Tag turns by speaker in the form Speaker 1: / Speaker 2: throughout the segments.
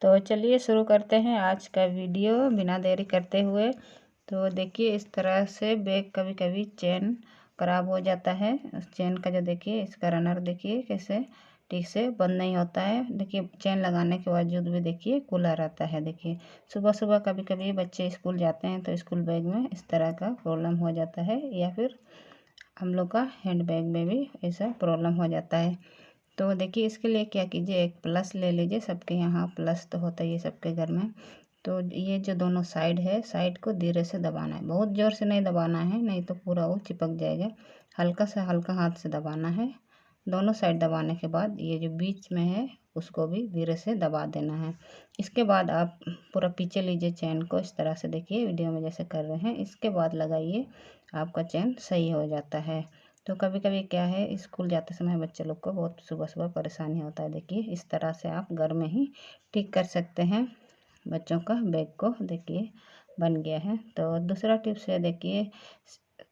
Speaker 1: तो चलिए शुरू करते हैं आज का वीडियो बिना देरी करते हुए। तो देखिए इस तरह से बैग कभी कभी चेन खराब हो जाता है। चेन का जो देखिए इसका रनर देखिए कैसे ठीक से बंद नहीं होता है। देखिए चेन लगाने के बावजूद भी देखिए खुला रहता है। देखिए सुबह सुबह कभी कभी बच्चे स्कूल जाते हैं तो स्कूल बैग में इस तरह का प्रॉब्लम हो जाता है, या फिर हम लोग का हैंड बैग में भी ऐसा प्रॉब्लम हो जाता है। तो देखिए इसके लिए क्या कीजिए, एक प्लस ले लीजिए। सबके यहाँ प्लस तो होता ही है सबके घर में। तो ये जो दोनों साइड है, साइड को धीरे से दबाना है, बहुत ज़ोर से नहीं दबाना है, नहीं तो पूरा वो चिपक जाएगा। हल्का सा हल्का हाथ से दबाना है। दोनों साइड दबाने के बाद ये जो बीच में है उसको भी धीरे से दबा देना है। इसके बाद आप पूरा पीछे लीजिए चैन को इस तरह से, देखिए वीडियो में जैसे कर रहे हैं। इसके बाद लगाइए, आपका चैन सही हो जाता है। तो कभी कभी क्या है, स्कूल जाते समय बच्चे लोग को बहुत सुबह सुबह परेशानी होता है। देखिए इस तरह से आप घर में ही ठीक कर सकते हैं बच्चों का बैग को। देखिए बन गया है। तो दूसरा टिप्स है, देखिए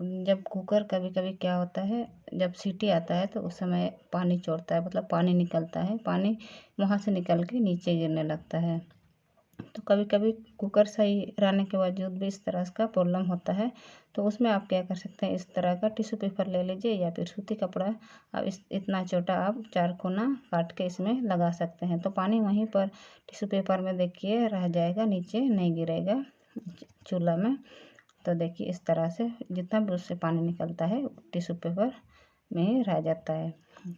Speaker 1: जब कुकर कभी कभी क्या होता है, जब सीटी आता है तो उस समय पानी छोड़ता है, मतलब पानी निकलता है, पानी वहाँ से निकल के नीचे गिरने लगता है। तो कभी कभी कुकर सही रहने के बावजूद भी इस तरह का प्रॉब्लम होता है। तो उसमें आप क्या कर सकते हैं, इस तरह का टिश्यू पेपर ले लीजिए या फिर सूती कपड़ा। अब इस इतना छोटा आप 4 कोना काट के इसमें लगा सकते हैं। तो पानी वहीं पर टिश्यू पेपर में देखिए रह जाएगा, नीचे नहीं गिरेगा चूल्हा में। तो देखिए इस तरह से जितना भी उससे पानी निकलता है टिश्यू पेपर में रह जाता है।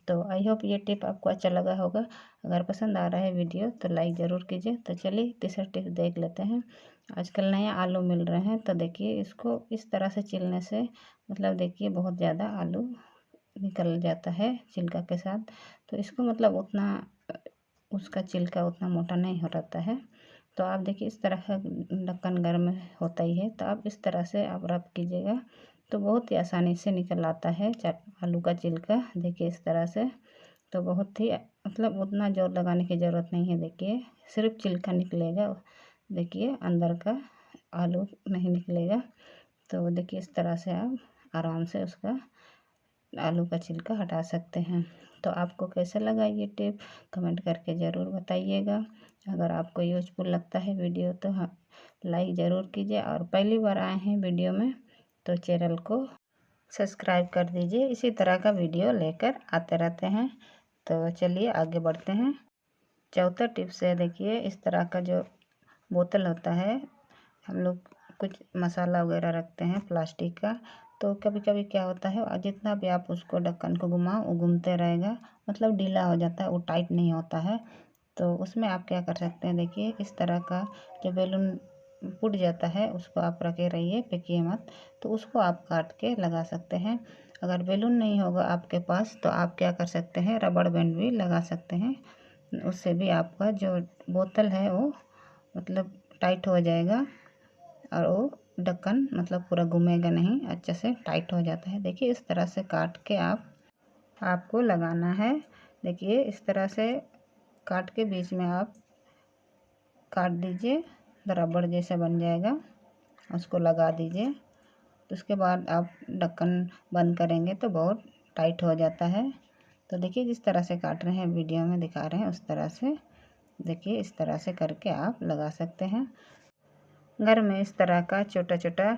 Speaker 1: तो आई होप ये टिप आपको अच्छा लगा होगा। अगर पसंद आ रहा है वीडियो तो लाइक ज़रूर कीजिए। तो चलिए तीसरा टिप देख लेते हैं। आजकल नए आलू मिल रहे हैं, तो देखिए इसको इस तरह से छीलने से मतलब देखिए बहुत ज़्यादा आलू निकल जाता है छिलका के साथ। तो इसको मतलब उतना उसका छिलका उतना मोटा नहीं हो रहता है। तो आप देखिए इस तरह का ढक्कन घर में होता ही है, तो आप इस तरह से आप रब कीजिएगा तो बहुत ही आसानी से निकल आता है आलू का छिलका। देखिए इस तरह से, तो बहुत ही मतलब उतना जोर लगाने की ज़रूरत नहीं है। देखिए सिर्फ छिलका निकलेगा, देखिए अंदर का आलू नहीं निकलेगा। तो देखिए इस तरह से आप आराम से उसका आलू का छिलका हटा सकते हैं। तो आपको कैसा लगा ये टिप कमेंट करके ज़रूर बताइएगा। अगर आपको यूजफुल लगता है वीडियो तो हाँ लाइक ज़रूर कीजिए, और पहली बार आए हैं वीडियो में तो चैनल को सब्सक्राइब कर दीजिए। इसी तरह का वीडियो लेकर आते रहते हैं। तो चलिए आगे बढ़ते हैं। चौथा टिप्स है, देखिए इस तरह का जो बोतल होता है, हम लोग कुछ मसाला वगैरह रखते हैं प्लास्टिक का। तो कभी कभी क्या होता है, जितना भी आप उसको ढक्कन को घुमाओ वो घूमते रहेगा, मतलब ढीला हो जाता है, वो टाइट नहीं होता है। तो उसमें आप क्या कर सकते हैं, देखिए इस तरह का जो बैलून फूट जाता है उसको आप रखे रहिए, फेंकिए मत। तो उसको आप काट के लगा सकते हैं। अगर बैलून नहीं होगा आपके पास तो आप क्या कर सकते हैं, रबड़ बैंड भी लगा सकते हैं। उससे भी आपका जो बोतल है वो मतलब टाइट हो जाएगा, और वो ढक्कन मतलब पूरा घूमेगा नहीं, अच्छे से टाइट हो जाता है। देखिए इस तरह से काट के आपको लगाना है। देखिए इस तरह से काट के बीच में आप काट दीजिए, रबड़ जैसा बन जाएगा, उसको लगा दीजिए। तो उसके बाद आप ढक्कन बंद करेंगे तो बहुत टाइट हो जाता है। तो देखिए जिस तरह से काट रहे हैं वीडियो में दिखा रहे हैं उस तरह से देखिए इस तरह से करके आप लगा सकते हैं। घर में इस तरह का छोटा छोटा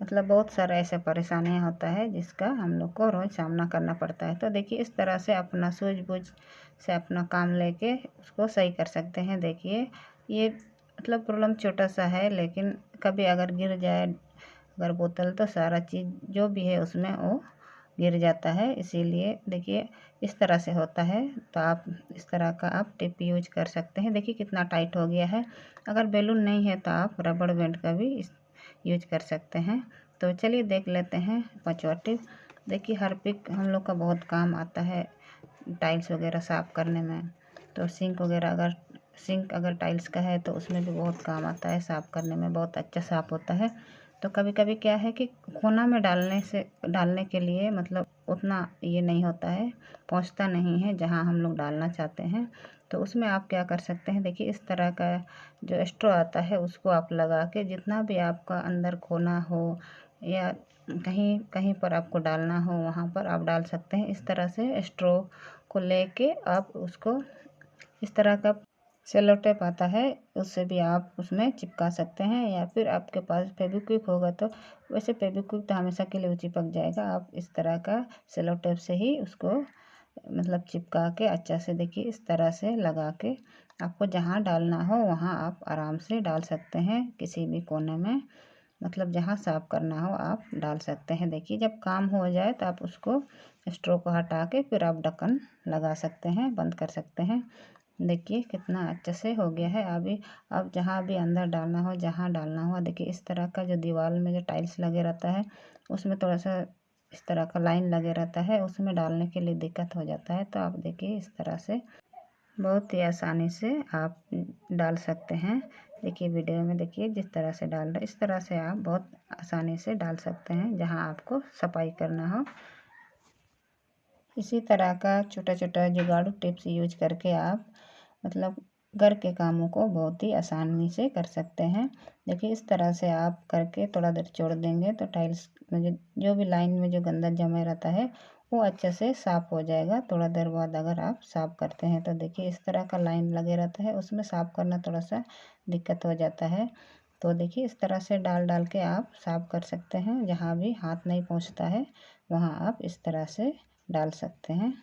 Speaker 1: मतलब बहुत सारा ऐसा परेशानियाँ होता है जिसका हम लोग को रोज़ सामना करना पड़ता है। तो देखिए इस तरह से अपना सूझबूझ से अपना काम लेके उसको सही कर सकते हैं। देखिए ये मतलब प्रॉब्लम छोटा सा है, लेकिन कभी अगर गिर जाए अगर बोतल तो सारा चीज़ जो भी है उसमें वो गिर जाता है। इसीलिए देखिए इस तरह से होता है। तो आप इस तरह का आप टिप यूज कर सकते हैं। देखिए कितना टाइट हो गया है। अगर बैलून नहीं है तो आप रबड़ बैंड का भी यूज कर सकते हैं। तो चलिए देख लेते हैं पांचवा टिप। देखिए हार्पिक हम लोग का बहुत काम आता है टाइल्स वगैरह साफ़ करने में। तो सिंक अगर टाइल्स का है तो उसमें भी बहुत काम आता है, साफ़ करने में बहुत अच्छा साफ़ होता है। तो कभी कभी क्या है कि कोना में डालने के लिए मतलब उतना ये नहीं होता है, पहुंचता नहीं है जहां हम लोग डालना चाहते हैं। तो उसमें आप क्या कर सकते हैं, देखिए इस तरह का जो स्ट्रॉ आता है उसको आप लगा के जितना भी आपका अंदर कोना हो या कहीं कहीं पर आपको डालना हो वहाँ पर आप डाल सकते हैं। इस तरह से स्ट्रॉ को लेके आप उसको इस तरह का सेलो टेप आता है, उससे भी आप उसमें चिपका सकते हैं, या फिर आपके पास फेविक्विक होगा तो वैसे फेविक्विक तो हमेशा के लिए वो चिपक जाएगा। आप इस तरह का सेलो टेप से ही उसको मतलब चिपका के अच्छा से देखिए इस तरह से लगा के आपको जहाँ डालना हो वहाँ आप आराम से डाल सकते हैं, किसी भी कोने में, मतलब जहाँ साफ करना हो आप डाल सकते हैं। देखिए जब काम हो जाए तो आप उसको स्ट्रो को हटा के फिर आप ढक्कन लगा सकते हैं, बंद कर सकते हैं। देखिए कितना अच्छे से हो गया है। अभी अब जहाँ भी अंदर डालना हो, जहाँ डालना हो, देखिए इस तरह का जो दीवार में जो टाइल्स लगे रहता है उसमें थोड़ा सा इस तरह का लाइन लगे रहता है, उसमें डालने के लिए दिक्कत हो जाता है। तो आप देखिए इस तरह से बहुत ही आसानी से आप डाल सकते हैं। देखिए वीडियो में देखिए जिस तरह से डाल रहे इस तरह से आप बहुत आसानी से डाल सकते हैं जहाँ आपको सफाई करना हो। इसी तरह का छोटा छोटा जुगाड़ू टिप्स यूज करके आप मतलब घर के कामों को बहुत ही आसानी से कर सकते हैं। देखिए इस तरह से आप करके थोड़ा देर छोड़ देंगे तो टाइल्स में जो भी लाइन में जो गंदा जमा रहता है वो अच्छे से साफ़ हो जाएगा। थोड़ा देर बाद अगर आप साफ़ करते हैं तो देखिए इस तरह का लाइन लगे रहता है, उसमें साफ़ करना थोड़ा सा दिक्कत हो जाता है। तो देखिए इस तरह से डाल डाल के आप साफ़ कर सकते हैं, जहाँ भी हाथ नहीं पहुँचता है वहाँ आप इस तरह से डाल सकते हैं।